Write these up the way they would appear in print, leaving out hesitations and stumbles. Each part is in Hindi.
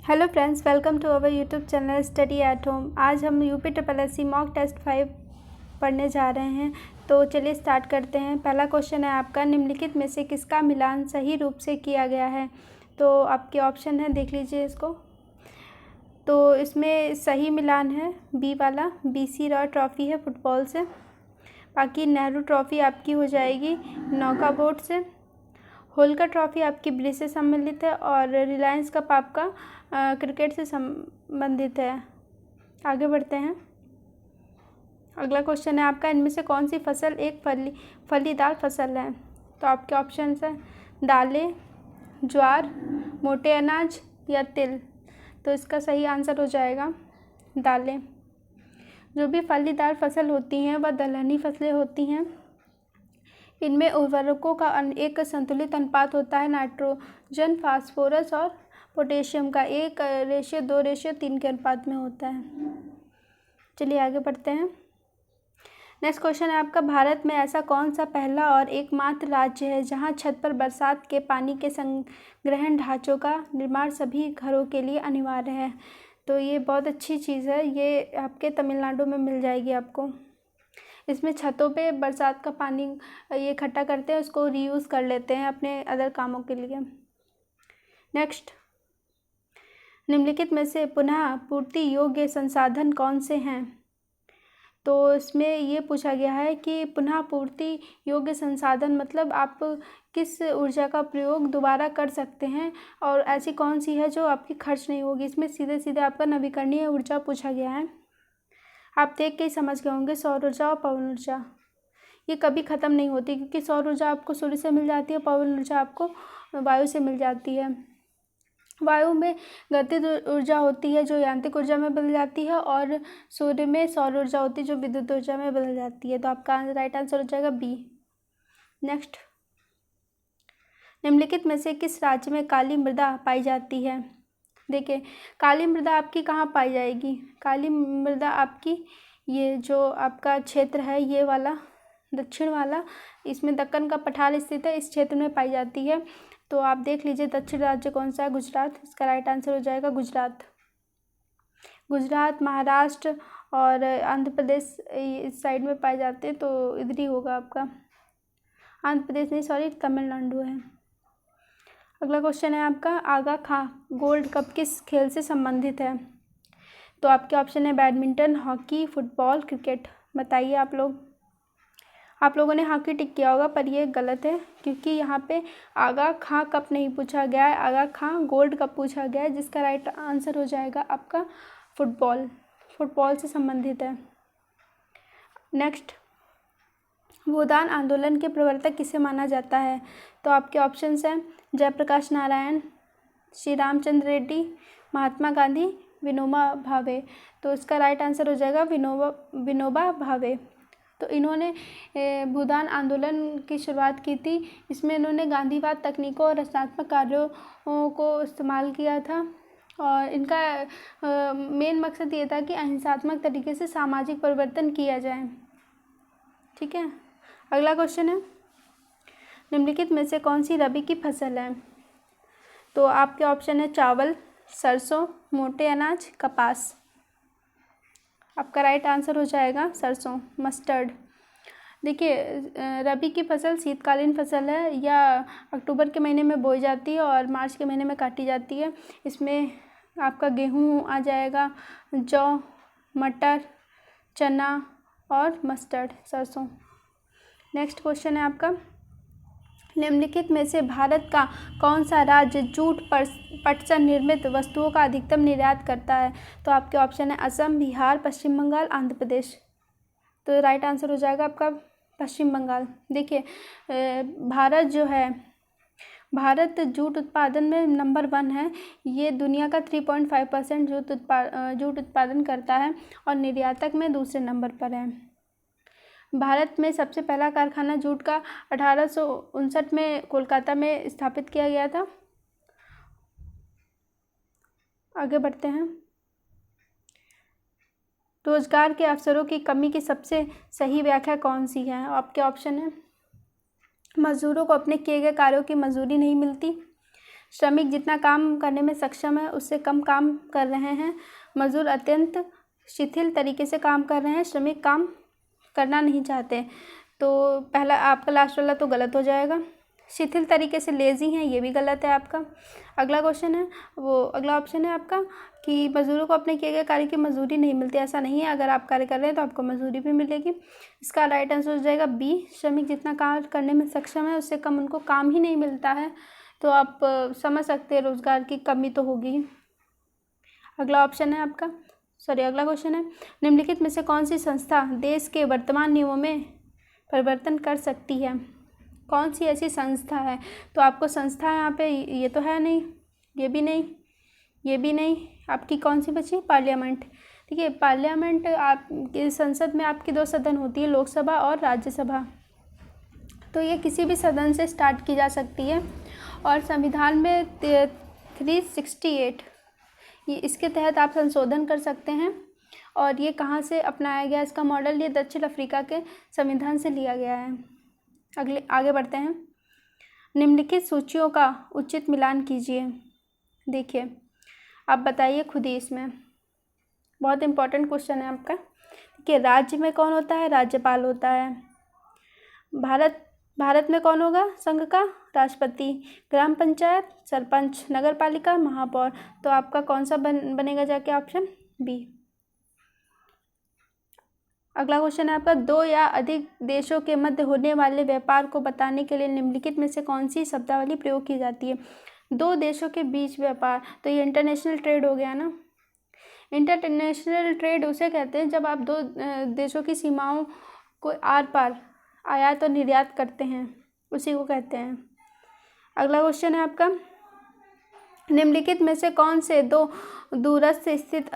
Hello friends, welcome to our YouTube channel study at home. आज हम यूपी SSSC मॉक टेस्ट 5 पढ़ने जा रहे हैं। तो चलिए स्टार्ट करते हैं। पहला क्वेश्चन है आपका, निम्नलिखित में से किसका मिलान सही रूप से किया गया है। तो आपके ऑप्शन है, देख लीजिए इसको। तो इसमें सही मिलान है बी वाला, BC रॉय ट्रॉफ़ी है फुटबॉल से। बाकी नेहरू ट्रॉफ़ी आपकी हो जाएगी नौका बोर्ड से। होलकर ट्रॉफ़ी आपकी ब्रिज से सम्मिलित है और रिलायंस कप आपका क्रिकेट से संबंधित है। आगे बढ़ते हैं। अगला क्वेश्चन है आपका, इनमें से कौन सी फसल एक फलीदार फसल है। तो आपके ऑप्शन है दालें, ज्वार, मोटे अनाज या तिल। तो इसका सही आंसर हो जाएगा दालें। जो भी फलीदार फसल होती हैं वह दलहनी फसलें होती हैं। इनमें उर्वरकों का एक संतुलित अनुपात होता है नाइट्रोजन, फास्फोरस और पोटेशियम का 1:2:3 के अनुपात में होता है। चलिए आगे बढ़ते हैं। नेक्स्ट क्वेश्चन है आपका, भारत में ऐसा कौन सा पहला और एकमात्र राज्य है जहां छत पर बरसात के पानी के संग्रहण ढांचों का निर्माण सभी घरों के लिए अनिवार्य है। तो ये बहुत अच्छी चीज़ है, ये आपके तमिलनाडु में मिल जाएगी आपको। इसमें छतों पे बरसात का पानी ये इकट्ठा करते हैं, उसको रीयूज़ कर लेते हैं अपने अदर कामों के लिए। नेक्स्ट, निम्नलिखित में से पुनः पूर्ति योग्य संसाधन कौन से हैं। तो इसमें ये पूछा गया है कि पुनः पूर्ति योग्य संसाधन मतलब आप किस ऊर्जा का प्रयोग दोबारा कर सकते हैं और ऐसी कौन सी है जो आपकी खर्च नहीं होगी। इसमें सीधे सीधे आपका नवीकरणीय ऊर्जा पूछा गया है। आप देख के ही समझ गए होंगे, सौर ऊर्जा और पवन ऊर्जा ये कभी ख़त्म नहीं होती, क्योंकि सौर ऊर्जा आपको सूर्य से मिल जाती है, पवन ऊर्जा आपको वायु से मिल जाती है। वायु में गतिज ऊर्जा होती है जो यांत्रिक ऊर्जा में बदल जाती है, और सूर्य में सौर ऊर्जा होती है जो विद्युत ऊर्जा में बदल जाती है। तो आपका राइट आंसर हो जाएगा बी। नेक्स्ट, निम्नलिखित में से किस राज्य में काली मृदा पाई जाती है। देखिए, काली मृदा आपकी कहाँ पाई जाएगी। काली मृदा आपकी ये जो आपका क्षेत्र है, ये वाला दक्षिण वाला, इसमें दक्कन का पठार स्थित है, इस क्षेत्र में पाई जाती है। तो आप देख लीजिए दक्षिण राज्य कौन सा है, गुजरात। इसका राइट आंसर हो जाएगा गुजरात। गुजरात, महाराष्ट्र और आंध्र प्रदेश इस साइड में पाए जाते हैं, तो इधर ही होगा आपका। आंध्र प्रदेश नहीं, सॉरी, तमिलनाडु है। अगला क्वेश्चन है आपका, आगा खां गोल्ड कप किस खेल से संबंधित है। तो आपके ऑप्शन है बैडमिंटन, हॉकी, फुटबॉल, क्रिकेट। बताइए आप लोगों ने हॉकी टिक किया होगा, पर ये गलत है, क्योंकि यहाँ पे आगा खां कप नहीं पूछा गया है, आगा खां गोल्ड कप पूछा गया है, जिसका राइट आंसर हो जाएगा आपका फुटबॉल से संबंधित है। नेक्स्ट, भूदान आंदोलन के प्रवर्तक किसे माना जाता है। तो आपके ऑप्शंस हैं जयप्रकाश नारायण, श्री रामचंद्र रेड्डी, महात्मा गांधी, विनोबा भावे। तो इसका राइट आंसर हो जाएगा विनोबा भावे। तो इन्होंने भूदान आंदोलन की शुरुआत की थी। इसमें इन्होंने गांधीवाद तकनीकों और रचनात्मक कार्यों को इस्तेमाल किया था, और इनका मेन मकसद ये था कि अहिंसात्मक तरीके से सामाजिक परिवर्तन किया जाए। ठीक है। अगला क्वेश्चन है, निम्नलिखित में से कौन सी रबी की फसल है। तो आपके ऑप्शन है चावल, सरसों, मोटे अनाज, कपास। आपका राइट आंसर हो जाएगा सरसों, मस्टर्ड। देखिए, रबी की फसल शीतकालीन फसल है, या अक्टूबर के महीने में बोई जाती है और मार्च के महीने में काटी जाती है। इसमें आपका गेहूँ आ जाएगा, जौ, मटर, चना और मस्टर्ड, सरसों। नेक्स्ट क्वेश्चन है आपका, निम्नलिखित में से भारत का कौन सा राज्य जूट पट से निर्मित वस्तुओं का अधिकतम निर्यात करता है। तो आपके ऑप्शन है असम, बिहार, पश्चिम बंगाल, आंध्र प्रदेश। तो राइट आंसर हो जाएगा आपका पश्चिम बंगाल। देखिए, भारत जूट उत्पादन में नंबर 1 है। ये दुनिया का 3.5% जूट उत्पादन करता है और निर्यातक में दूसरे नंबर पर है। भारत में सबसे पहला कारखाना जूट का 1859 में कोलकाता में स्थापित किया गया था। आगे बढ़ते हैं। रोजगार के अवसरों की कमी की सबसे सही व्याख्या कौन सी है। आपके ऑप्शन है मजदूरों को अपने किए गए कार्यों की मजदूरी नहीं मिलती, श्रमिक जितना काम करने में सक्षम है उससे कम काम कर रहे हैं। मजदूर अत्यंत शिथिल तरीके से काम कर रहे हैं। श्रमिक काम करना नहीं चाहते। तो पहला आपका लास्ट वाला तो गलत हो जाएगा। शिथिल तरीके से लेज़ी हैं, ये भी गलत है आपका। अगला क्वेश्चन है अगला ऑप्शन है आपका कि मज़दूरों को अपने किए गए कार्य की मजदूरी नहीं मिलती। ऐसा नहीं है, अगर आप कार्य कर रहे हैं तो आपको मजदूरी भी मिलेगी। इसका राइट आंसर हो जाएगा बी, श्रमिक जितना कार्य करने में सक्षम है उससे कम उनको काम ही नहीं मिलता है। तो आप समझ सकते हैं रोज़गार की कमी तो होगी। अगला ऑप्शन है आपका अगला क्वेश्चन है, निम्नलिखित में से कौन सी संस्था देश के वर्तमान नियमों में परिवर्तन कर सकती है? कौन सी ऐसी संस्था है? तो आपको संस्था यहाँ पे ये तो है नहीं, ये भी नहीं, ये भी नहीं, आपकी कौन सी बची? पार्लियामेंट। ठीक है, पार्लियामेंट आपकी संसद में आपकी 2 सदन होती है, लोकसभा और राज्यसभा। तो ये किसी भी सदन से स्टार्ट की जा सकती है और संविधान में 368 ये इसके तहत आप संशोधन कर सकते हैं। और ये कहाँ से अपनाया गया इसका मॉडल? ये दक्षिण अफ्रीका के संविधान से लिया गया है। आगे बढ़ते हैं। निम्नलिखित सूचियों का उचित मिलान कीजिए। देखिए, आप बताइए खुद ही, इसमें बहुत इंपॉर्टेंट क्वेश्चन है आपका कि राज्य में कौन होता है? राज्यपाल होता है। भारत में कौन होगा संघ का? राष्ट्रपति। ग्राम पंचायत सरपंच, नगर पालिका महापौर। तो आपका कौन सा बनेगा जाके? Option B. अगला क्वेश्चन है आपका, 2 या अधिक देशों के मध्य होने वाले व्यापार को बताने के लिए निम्नलिखित में से कौन सी शब्दावली प्रयोग की जाती है? 2 देशों के बीच व्यापार, तो ये इंटरनेशनल ट्रेड हो गया ना। इंटरनेशनल ट्रेड उसे कहते हैं जब आप 2 देशों की सीमाओं को आर पार आयात और निर्यात करते हैं, उसी को कहते हैं। अगला क्वेश्चन है आपका, निम्नलिखित में से कौन से 2 दूरस्थ स्थित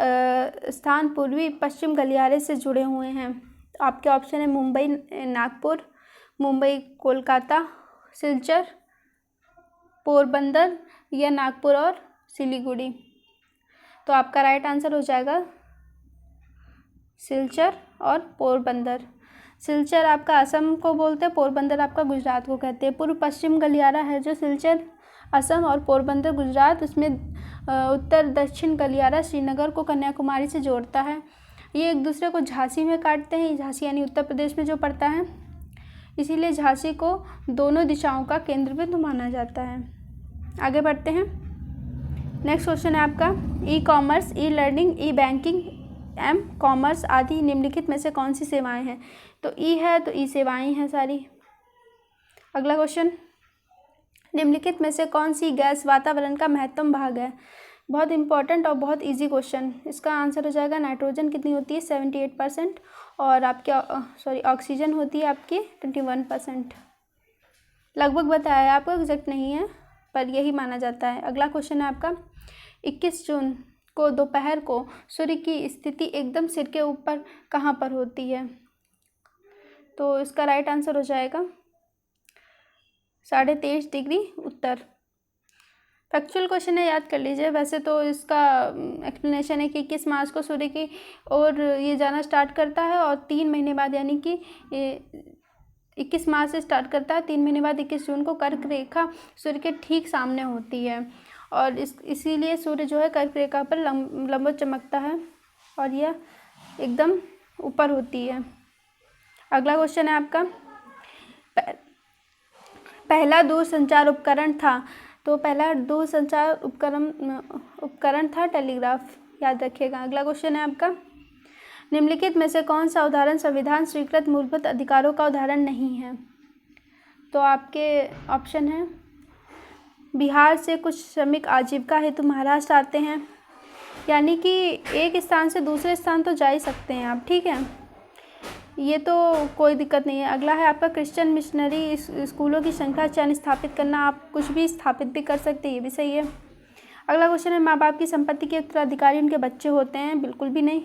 स्थान पूर्वी पश्चिम गलियारे से जुड़े हुए हैं? आपके ऑप्शन है मुंबई नागपुर, मुंबई कोलकाता, सिलचर पोरबंदर या नागपुर और सिलीगुड़ी। तो आपका राइट आंसर हो जाएगा सिलचर और पोरबंदर। सिलचर आपका असम को बोलते हैं, पोरबंदर आपका गुजरात को कहते हैं। पूर्व पश्चिम गलियारा है जो सिलचर असम और पोरबंदर गुजरात, उसमें उत्तर दक्षिण गलियारा श्रीनगर को कन्याकुमारी से जोड़ता है। ये एक दूसरे को झांसी में काटते हैं, झांसी यानी उत्तर प्रदेश में जो पड़ता है, इसीलिए झांसी को दोनों दिशाओं का केंद्र बिंदु माना जाता है। आगे बढ़ते हैं। नेक्स्ट क्वेश्चन है आपका, ई कॉमर्स, ई लर्निंग, ई बैंकिंग, एम कॉमर्स आदि निम्नलिखित में से कौन सी सेवाएं हैं? तो ई है तो ई सेवाएं हैं सारी। अगला क्वेश्चन, निम्नलिखित में से कौन सी गैस वातावरण का महत्तम भाग है? बहुत इंपॉर्टेंट और बहुत इजी क्वेश्चन। इसका आंसर हो जाएगा नाइट्रोजन कितनी होती है? 78%। और आपके ऑक्सीजन होती है आपकी 21%। लगभग बताया है आपको, एग्जैक्ट नहीं है पर यही माना जाता है। अगला क्वेश्चन है आपका, 21 जून को दोपहर को सूर्य की स्थिति एकदम सिर के ऊपर कहाँ पर होती है? तो इसका राइट आंसर हो जाएगा 23.5 डिग्री उत्तर। फैक्चुअल क्वेश्चन है, याद कर लीजिए। वैसे तो इसका एक्सप्लेनेशन है कि 21 मार्च को सूर्य की ओर ये जाना स्टार्ट करता है और 3 महीने बाद, यानी कि 21 मार्च से स्टार्ट करता है, 3 महीने बाद 21 जून को कर्क रेखा सूर्य के ठीक सामने होती है और इसीलिए सूर्य जो है कर्क रेखा पर लंबवत चमकता है और यह एकदम ऊपर होती है। अगला क्वेश्चन है आपका, पहला दूरसंचार उपकरण था, तो पहला दूरसंचार उपकरण था टेलीग्राफ, याद रखिएगा। अगला क्वेश्चन है आपका, निम्नलिखित में से कौन सा उदाहरण संविधान स्वीकृत मूलभूत अधिकारों का उदाहरण नहीं है? तो आपके ऑप्शन है, बिहार से कुछ श्रमिक आजीविका हेतु महाराष्ट्र आते हैं, यानी कि एक स्थान से दूसरे स्थान तो जा ही सकते हैं आप, ठीक है, ये तो कोई दिक्कत नहीं है। अगला है आपका, क्रिश्चियन मिशनरी स्कूलों की संख्या चयन स्थापित करना, आप कुछ भी स्थापित भी कर सकते हैं, ये भी सही है। अगला क्वेश्चन है, माँ बाप की संपत्ति के उत्तराधिकारी उनके बच्चे होते हैं, बिल्कुल भी नहीं।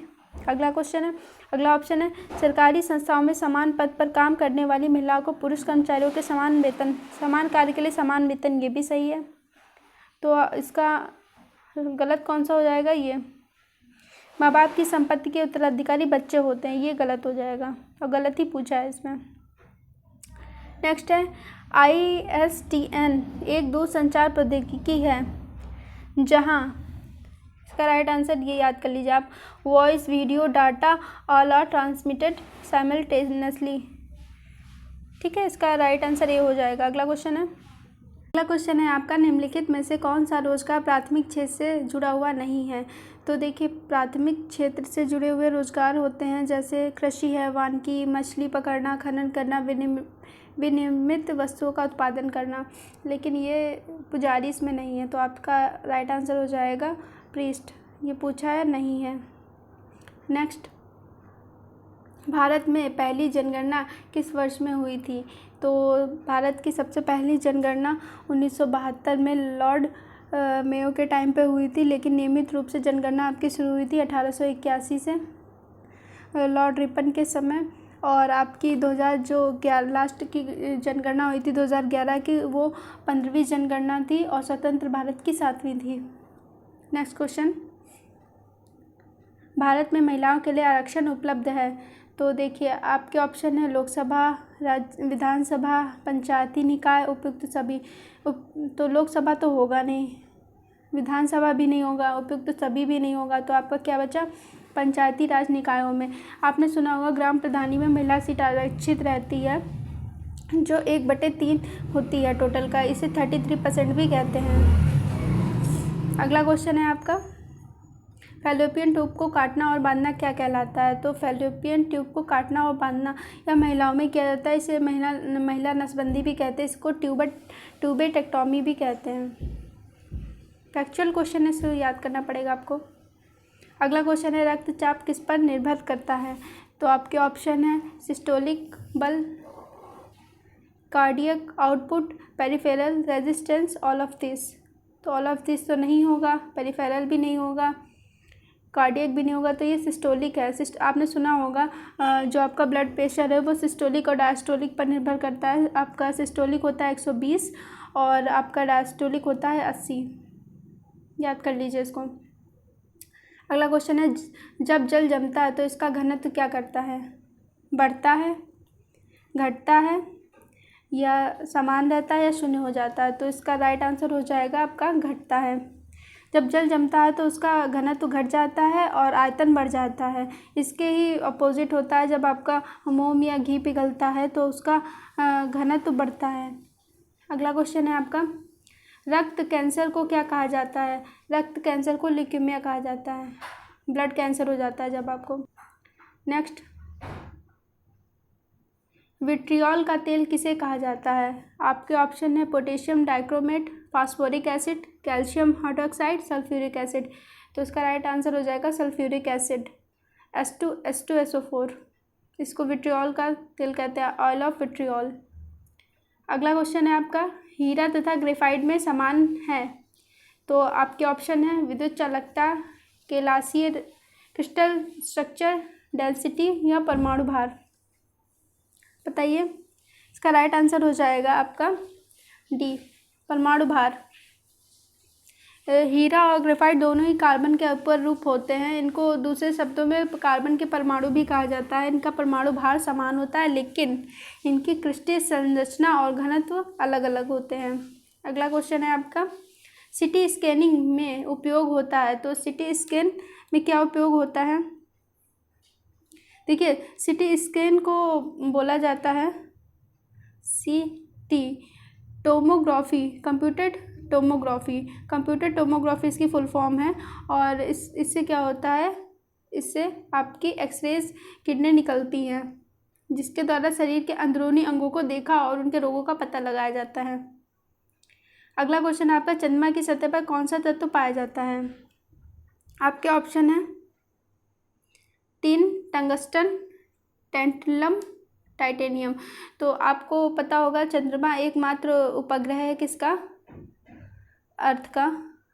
अगला क्वेश्चन है, अगला ऑप्शन है, सरकारी संस्थाओं में समान पद पर काम करने वाली महिलाओं को पुरुष कर्मचारियों के समान वेतन, समान कार्य के लिए समान वेतन, ये भी सही है। तो इसका गलत कौन सा हो जाएगा? ये माँ बाप की संपत्ति के उत्तराधिकारी बच्चे होते हैं, ये गलत हो जाएगा और गलत ही पूछा है इसमें। नेक्स्ट है, ISDN एक दूरसंचार प्रौद्योगिकी है जहां, इसका राइट आंसर ये याद कर लीजिए आप, voice video data all are transmitted simultaneously. ठीक है, इसका राइट आंसर ये हो जाएगा। अगला क्वेश्चन है आपका, निम्नलिखित में से कौन सा रोजगार प्राथमिक क्षेत्र से जुड़ा हुआ नहीं है। तो देखिए, प्राथमिक क्षेत्र से जुड़े हुए रोजगार होते हैं जैसे कृषि है, वानिकी, मछली पकड़ना, खनन करना, विनिर्मित वस्तुओं का उत्पादन करना, लेकिन ये पुजारी इसमें नहीं है। तो आपका राइट आंसर हो जाएगा प्रीस्ट। ये पूछा है, नहीं है। नेक्स्ट, भारत में पहली जनगणना किस वर्ष में हुई थी। तो भारत की सबसे पहली जनगणना 1972 में लॉर्ड मेयो के टाइम पे हुई थी, लेकिन नियमित रूप से जनगणना आपकी शुरू हुई थी 1881 से लॉर्ड रिपन के समय। और आपकी 2000 जो लास्ट की जनगणना हुई थी 2011 की, वो 15वीं जनगणना थी और स्वतंत्र भारत की 7वीं थी। नेक्स्ट क्वेश्चन, भारत में महिलाओं के लिए आरक्षण उपलब्ध है। तो देखिए, आपके ऑप्शन है लोकसभा, विधानसभा, पंचायती निकाय, उपयुक्त सभी। तो लोकसभा तो होगा नहीं, विधानसभा भी नहीं होगा, उपयुक्त सभी भी नहीं होगा, तो आपका क्या बचा, पंचायती राज निकायों में। आपने सुना होगा ग्राम प्रधानी में महिला सीट आरक्षित रहती है जो 1/3 होती है टोटल का, इसे 33% भी कहते हैं। अगला क्वेश्चन है आपका, फैलोपियन ट्यूब को काटना और बांधना क्या कहलाता है। तो फैलोपियन ट्यूब को काटना और बांधना या महिलाओं में किया जाता है, इसे महिला नसबंदी भी कहते हैं, इसको ट्यूबेटेक्टोमी भी कहते हैं। फैक्चुअल क्वेश्चन है, इसे याद करना पड़ेगा आपको। अगला क्वेश्चन है, रक्तचाप किस पर निर्भर करता है। तो आपके ऑप्शन है सिस्टोलिक बल, cardiac output, peripheral resistance, all of this. तो ऑल ऑफ दिस तो नहीं होगा, पेरिफेरल भी नहीं होगा, कार्डियक भी नहीं होगा, तो ये सिस्टोलिक है। आपने सुना होगा जो आपका ब्लड प्रेशर है वो सिस्टोलिक और डायस्टोलिक पर निर्भर करता है। आपका सिस्टोलिक होता है 120 और आपका डायस्टोलिक होता है 80। याद कर लीजिए इसको। अगला क्वेश्चन है, जब जल जमता है तो इसका घनत्व क्या करता है, बढ़ता है, घटता है, या समान रहता है, या शून्य हो जाता है। तो इसका राइट आंसर हो जाएगा आपका घटता है। जब जल जमता है तो उसका घनत्व घट जाता है और आयतन बढ़ जाता है। इसके ही अपोजिट होता है, जब आपका मोम या घी पिघलता है तो उसका घनत्व बढ़ता है। अगला क्वेश्चन है आपका, रक्त कैंसर को क्या कहा जाता है। रक्त कैंसर को ल्यूकेमिया कहा जाता है, ब्लड कैंसर हो जाता है जब आपको। नेक्स्ट, विट्रियोल का तेल किसे कहा जाता है। आपके ऑप्शन है potassium dichromate, phosphoric acid, calcium hydroxide, sulphuric acid. तो इसका राइट आंसर हो जाएगा सल्फ्यूरिक एसिड, H2SO4। इसको विट्रियोल का तेल कहते हैं, ऑयल ऑफ विट्रियोल। अगला क्वेश्चन है आपका, हीरा तथा ग्रेफाइट में समान है। तो आपके ऑप्शन है विद्युत चालकता, केलासीय क्रिस्टल स्ट्रक्चर, डेंसिटी, या परमाणु भार। बताइए, इसका राइट आंसर हो जाएगा आपका डी, परमाणु भार। हीरा और ग्रेफाइट दोनों ही कार्बन के अपर रूप होते हैं। इनको दूसरे शब्दों में कार्बन के परमाणु भी कहा जाता है। इनका परमाणु भार समान होता है, लेकिन इनकी क्रिस्टलीय संरचना और घनत्व अलग अलग होते हैं। अगला क्वेश्चन है आपका, सीटी स्कैनिंग में उपयोग होता है। तो सीटी स्कैन में क्या उपयोग होता है। देखिए, सीटी स्कैन को बोला जाता है सीटी टोमोग्राफी, कंप्यूटर टोमोग्राफी इसकी फुल फॉर्म है। और इससे क्या होता है, इससे आपकी एक्सरेज किरणें निकलती हैं जिसके द्वारा शरीर के अंदरूनी अंगों को देखा और उनके रोगों का पता लगाया जाता है। अगला क्वेश्चन आपका, चंद्रमा की सतह पर कौन सा तत्व पाया जाता है। आपके ऑप्शन है टिन, टंगस्टन, टेंटलम, टाइटेनियम। तो आपको पता होगा चंद्रमा एकमात्र उपग्रह है किसका, अर्थ का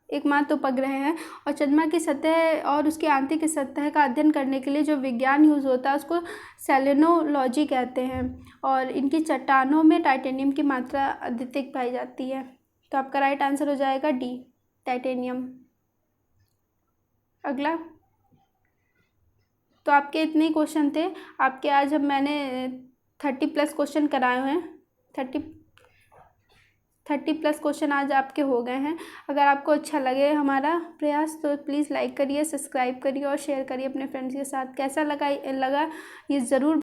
एकमात्र उपग्रह है। और चंद्रमा की सतह और उसकी आंतरिक सतह का अध्ययन करने के लिए जो विज्ञान यूज़ होता है उसको सेलेनोलॉजी कहते हैं। और इनकी चट्टानों में टाइटेनियम की मात्रा अधिक पाई जाती है। तो आपका राइट आंसर हो जाएगा डी, टाइटेनियम। अगला, तो आपके इतने ही क्वेश्चन थे आपके। आज अब मैंने 30+ क्वेश्चन कराए हुए हैं, 30+ क्वेश्चन आज आपके हो गए हैं। अगर आपको अच्छा लगे हमारा प्रयास तो प्लीज़ लाइक करिए, सब्सक्राइब करिए और शेयर करिए अपने फ्रेंड्स के साथ। कैसा लगा ये ज़रूर